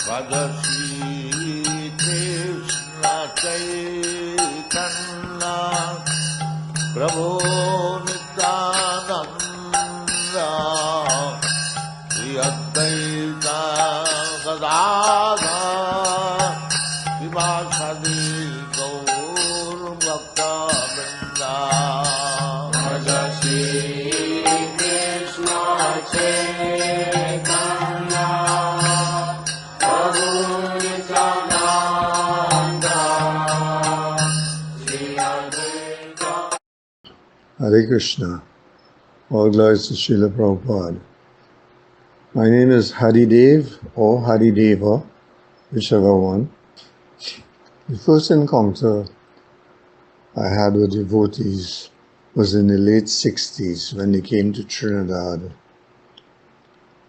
Shri Krishna Chaitanya Prabhu Nityananda Shri Advaita Gadadhar Srivasadi Gaur Bhakta Vrinda Shri Krishna Chaitanya Prabhu Nityananda Shri Advaita. Hare Krishna. All glories to Srila Prabhupada. My name is Hari Dev or Hari Deva, whichever one. The first encounter I had with devotees was in the late 60s when they came to Trinidad.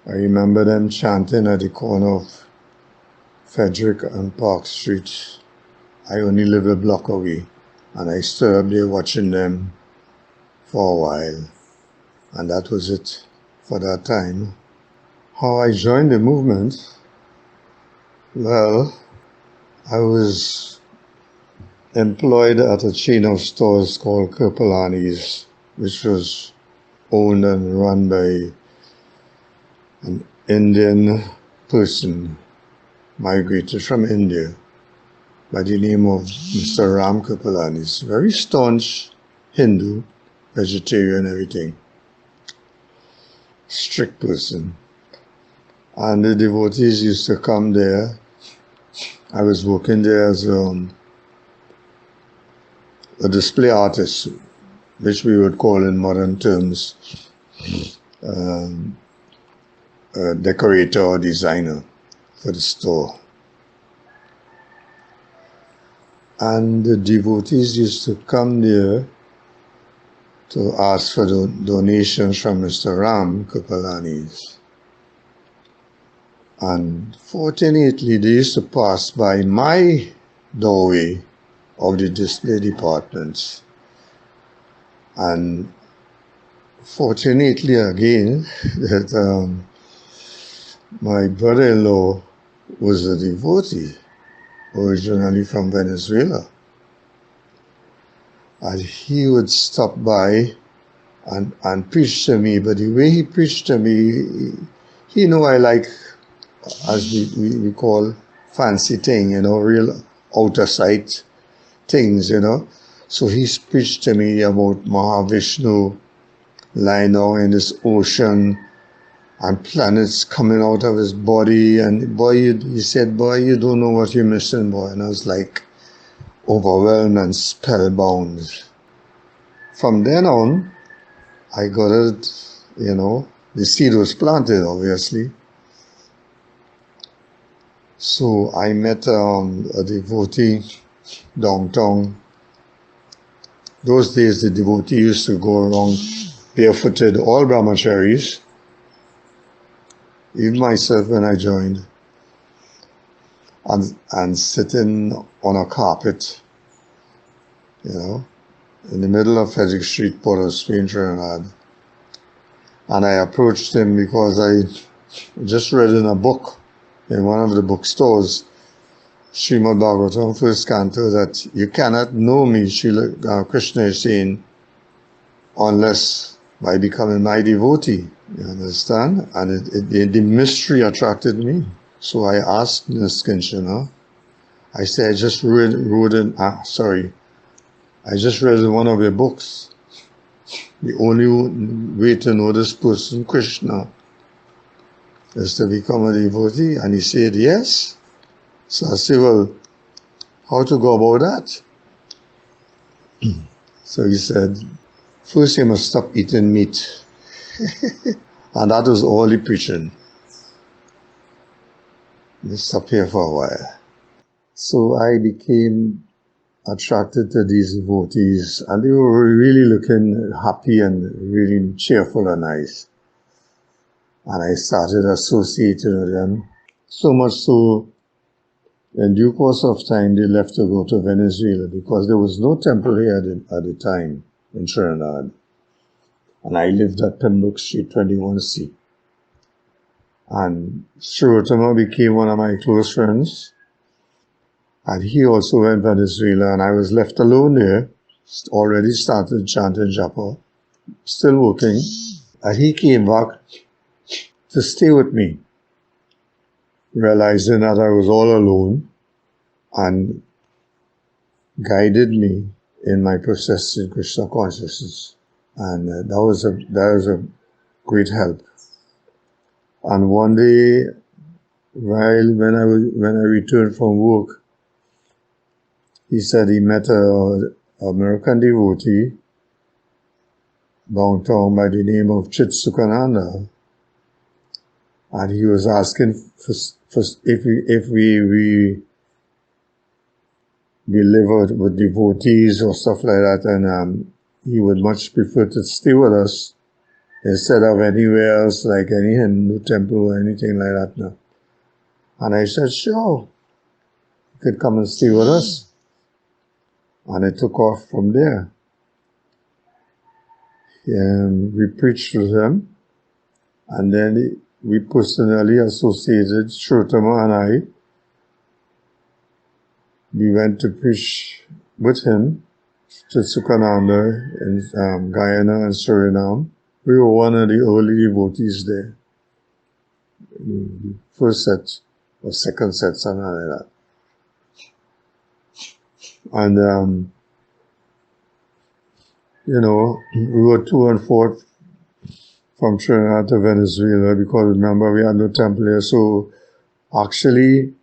I remember them chanting at the corner of Frederick and Park Street. I only live a block away, and I stood up there watching them for a while, and that was it for that time. How I joined the movement? Well, I was employed at a chain of stores called Kirpalani's, which was owned and run by an Indian person migrated from India by the name of Mr. Ram Kirpalani's. Very staunch Hindu, vegetarian, everything. Strict person. And the devotees used to come there. I was working there as a display artist, which we would call in modern terms a decorator or designer for the store. And the devotees used to come there to ask for donations from Mr. Ram Kirpalani's. And fortunately, they used to pass by my doorway of the display departments. And fortunately again, that my brother-in-law was a devotee, originally from Venezuela. And he would stop by and preach to me, but the way he preached to me, he knew I like, as we call fancy thing, real outer sight things, So he preached to me about Mahavishnu lying down in this ocean and planets coming out of his body. And he said, boy, you don't know what you're missing, boy. And I was like overwhelmed and spellbound. From then on, I got it, the seed was planted, obviously. So I met a devotee downtown. Those days, the devotee used to go around barefooted, all brahmacharis, even myself when I joined, and sitting on a carpet, in the middle of Frederick Street, Port of Spain, Trinidad. And I approached him because I just read in a book, in one of the bookstores, Srimad Bhagavatam, first canto, that you cannot know me, Krishna is saying, unless by becoming my devotee. You understand? And the mystery attracted me. So I asked Niskinchana, I said, I just read in one of your books. The only way to know this person, Krishna, is to become a devotee. And he said, yes. So I said, well, how to go about that? So he said, first you must stop eating meat. And that was all he preaching. Let's stop here for a while. So I became attracted to these devotees, and they were really looking happy and really cheerful and nice. And I started associating with them, so much so, in due course of time, they left to go to Venezuela because there was no temple here at the time in Trinidad. And I lived at Pembroke Street, 21C. And Srila became one of my close friends. And he also went to Venezuela, and I was left alone there, already started chanting japa, still working. And he came back to stay with me, realizing that I was all alone, and guided me in my process in Krishna consciousness. And that was a great help. And one day, when I returned from work, he said he met a American devotee downtown by the name of Chitsukananda, and he was asking for if we live with devotees or stuff like that, and he would much prefer to stay with us instead of anywhere else, like any Hindu temple or anything like that. No. And I said, sure, you could come and stay with us. And it took off from there. We preached with him, and then we personally associated, Shrutama and I. We went to preach with him to Sukhananda in Guyana and Suriname. We were one of the early devotees there. First set or second set, something like that. And, we were to and forth from Trinidad to Venezuela because remember we had no temple here. So actually,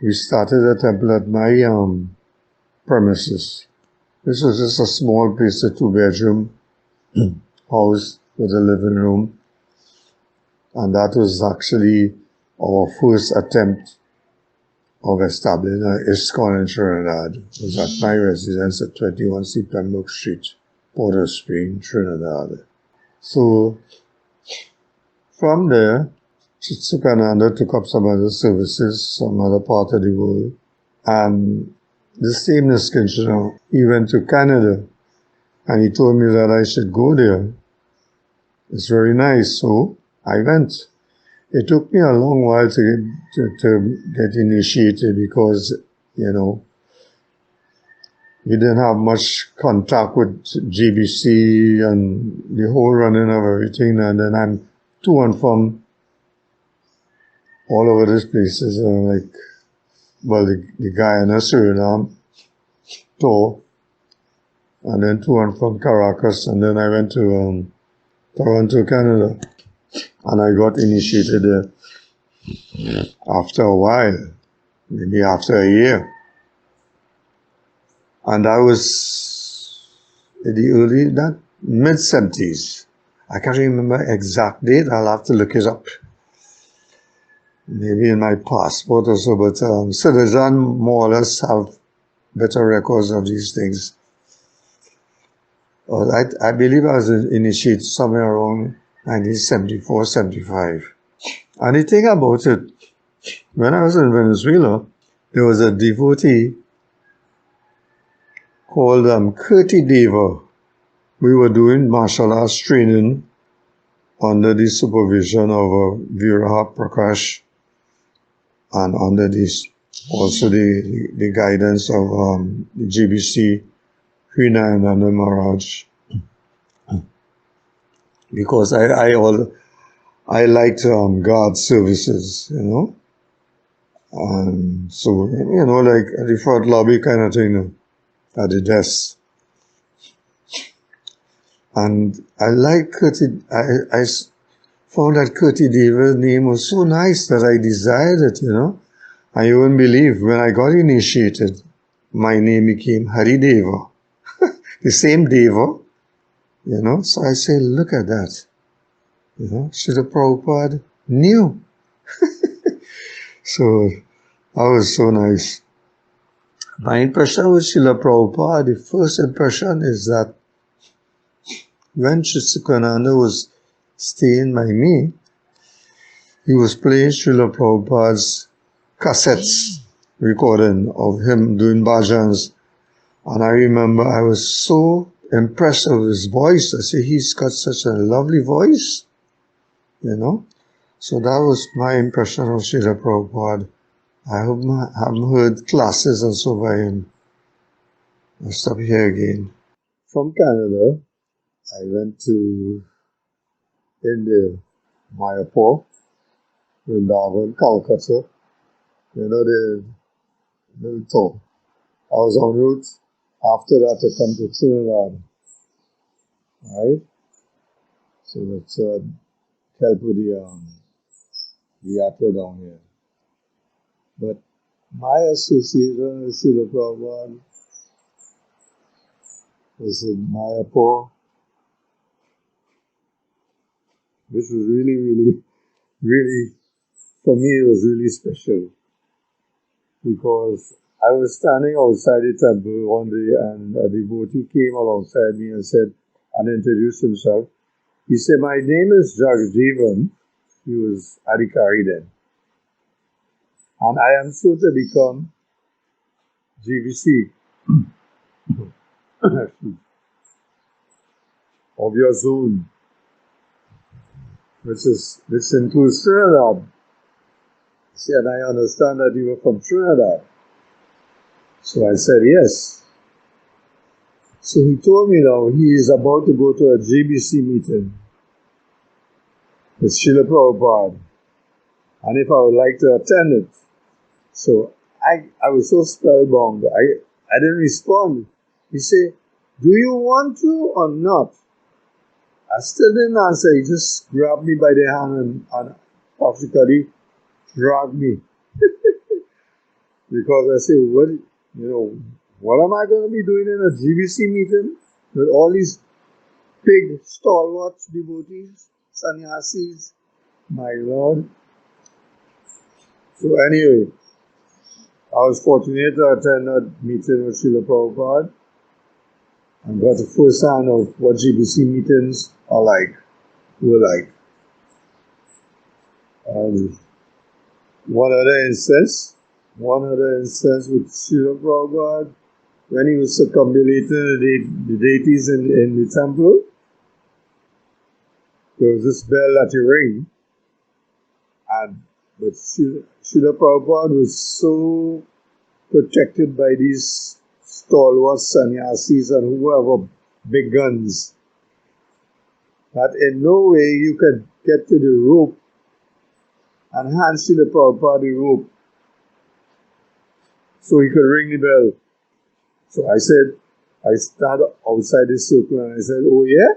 we started a temple at my premises. This was just a small place, a 2-bedroom house with a living room. And that was actually our first attempt of establishing an ISKCON in Trinidad. It was at my residence at 21 C. Pembroke Street, Porter Spring, Trinidad. So from there, Chitsukananda took up some other services, some other part of the world. And the same Niskishna, he went to Canada, and he told me that I should go there. It's very nice, so I went. It took me a long while to get initiated because, we didn't have much contact with GBC and the whole running of everything, and then I'm to and from all over these places, the Guyana, Suriname, tour, and then to and from Caracas, and then I went to Toronto, Canada, and I got initiated there after a while, maybe after a year. And I was in the mid-70s. I can't remember exact date, I'll have to look it up. Maybe in my passport or so, but citizens more or less have better records of these things. I believe I was initiated somewhere around 1974, 75. And the thing about it, when I was in Venezuela, there was a devotee called Kirti Deva. We were doing martial arts training under the supervision of Viraha Prakash and under also the guidance of the GBC Srinayananda Maharaj. Because I liked God services, and so, like the front lobby kind of thing at the desk. And I like Kirti, I found that Kirti Deva's name was so nice that I desired it, And you wouldn't believe, when I got initiated, my name became Hari Deva. The same Deva, So I say, look at that. Srila Prabhupada knew. So that was so nice. My impression with Srila Prabhupada, the first impression is that when Chitsukananda was staying by me, he was playing Srila Prabhupada's cassettes recording of him doing bhajans. And I remember I was so impressed with his voice. I said, he's got such a lovely voice, So that was my impression of Srila Prabhupada. I haven't heard classes and so by him. I'll stop here again. From Canada, I went to India, Mayapur, Vrindavan, Calcutta. You know, the little town. I was en route after that to come to Trinidad, right? So that's help with the yatra down here. But my association with Srila Prabhupada was in Mayapur, which was really, for me, it was really special because I was standing outside the temple one day and a devotee came alongside me and said, and introduced himself. He said, "My name is Jagjeevan." He was Adhikari then. "And I am soon to become GVC of your zone, which includes Trinidad." He said, "I understand that you were from Trinidad." So I said, "Yes." So he told me now he is about to go to a GBC meeting with Srila Prabhupada, and if I would like to attend it. So I was so spellbound. I didn't respond. He said, "Do you want to or not?" I still didn't answer. He just grabbed me by the hand and practically dragged me. Because I said, what am I going to be doing in a GBC meeting with all these big stalwart devotees, sannyasis? My Lord. So anyway, I was fortunate to attend a meeting with Srila Prabhupada and got a first hand of what GBC meetings were like. And one other instance with Srila Prabhupada, when he was circumambulating the deities in the temple, there was this bell that he rang, but Srila Prabhupada was so protected by these stalwart sannyasis and whoever big guns that in no way you could get to the rope and hand Srila Prabhupada the rope so he could ring the bell. So I stand outside the circle and I said, "Oh yeah?"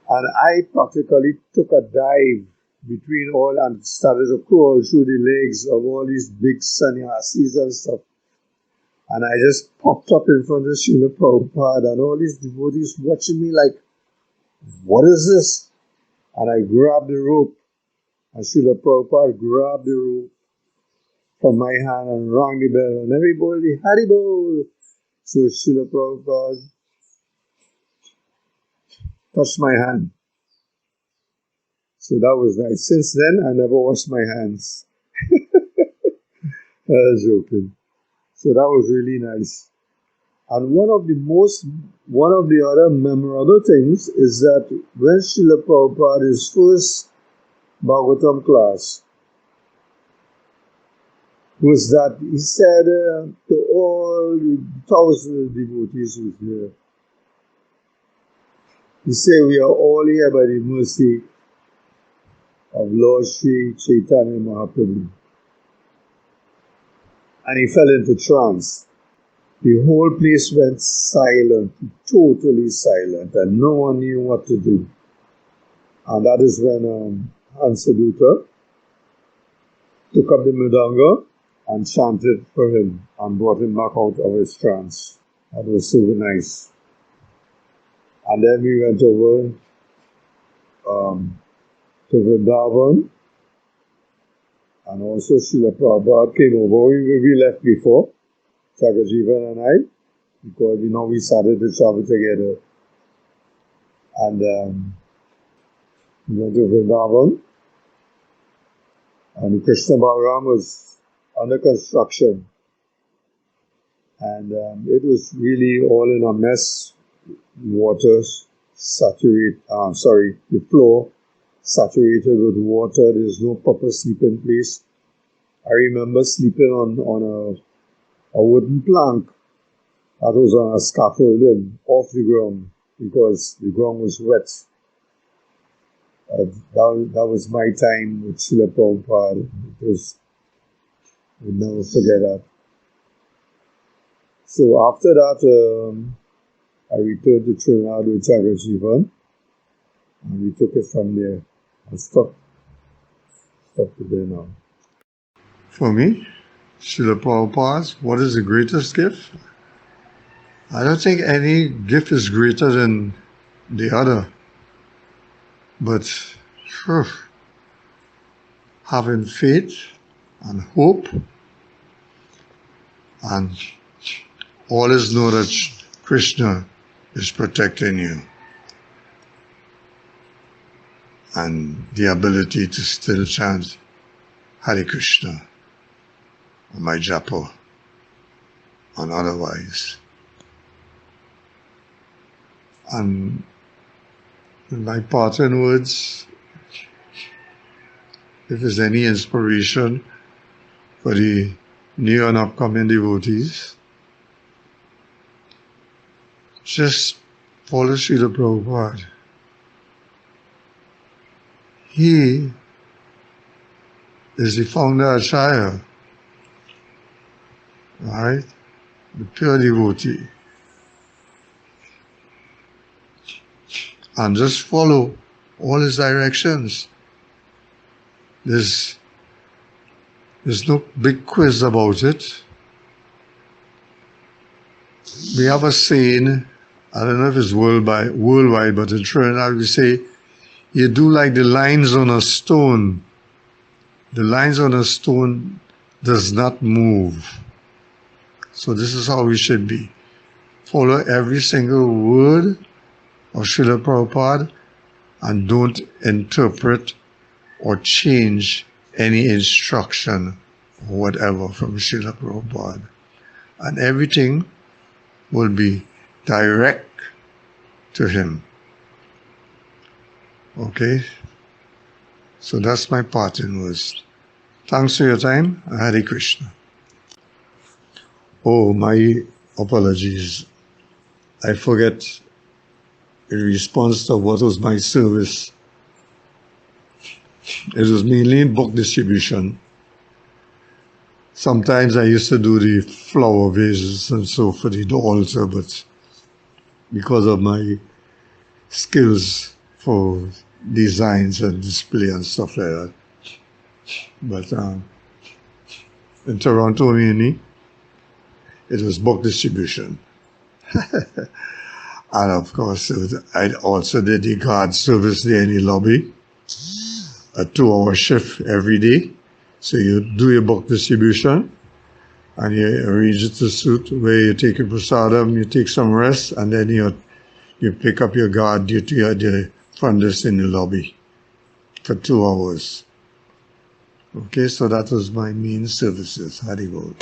And I practically took a dive between all and started to crawl through the legs of all these big sannyasis and stuff. And I just popped up in front of Srila Prabhupada and all these devotees watching me like, "What is this?" And I grabbed the rope. And Srila Prabhupada grabbed the rope from my hand and rang the bell. And everybody, Haribol! So Srila Prabhupada touched my hand. So that was nice. Since then, I never washed my hands. I was joking. So that was really nice. And one of the other memorable things is that when Srila Prabhupada, his first Bhagavatam class, was that he said to all the thousands of devotees who were here, he said, "We are all here by the mercy of Lord Sri Chaitanya Mahaprabhu." And he fell into trance. The whole place went silent, totally silent, and no one knew what to do. And that is when Hansaduta took up the mridanga and chanted for him and brought him back out of his trance. That was super nice. And then we went over to Vrindavan, and also Srila Prabhupada came over. We left before, Jagajeevan and I, because we started to travel together. And we went to Vrindavan, and Krishna Balaram was under construction. And it was really all in a mess. The floor saturated with water. There's no proper sleeping place. I remember sleeping on a wooden plank that was on a scaffolding off the ground because the ground was wet. That was my time with Srila Prabhupada. I'll never forget that. So after that, I returned to Trinidad with Jagajivan, and we took it from there. I stopped there now. For me, Srila Prabhupada, what is the greatest gift? I don't think any gift is greater than the other. But having faith and hope, and always know that Krishna is protecting you, and the ability to still chant Hare Krishna, or my japa, and otherwise. And in my parting words, if there's any inspiration for the new and upcoming devotees, just follow Srila Prabhupada. He is the founder Acharya, right? The pure devotee. And just follow all his directions. There's no big quiz about it. We have a saying, I don't know if it's worldwide, but in Trinidad we say, you do like the lines on a stone. The lines on a stone does not move. So this is how we should be. Follow every single word of Srila Prabhupada and don't interpret or change any instruction or whatever from Srila Prabhupada. And everything will be direct to him. Okay? So that's my parting words. Thanks for your time. Hare Krishna. Oh, my apologies. I forget in response to what was my service. It was mainly in book distribution. Sometimes I used to do the flower vases and so for the altar, but because of my skills for designs and display and stuff like that. But in Toronto mainly, it was book distribution. And of course, I also did the guard service there in the lobby, a 2-hour shift every day. So you do your book distribution, and you arrange it to suit where you take your prasadam, you take some rest, and then you pick up your guard duty at the front desk in the lobby for 2 hours. Okay, so that was my main services. Haribol.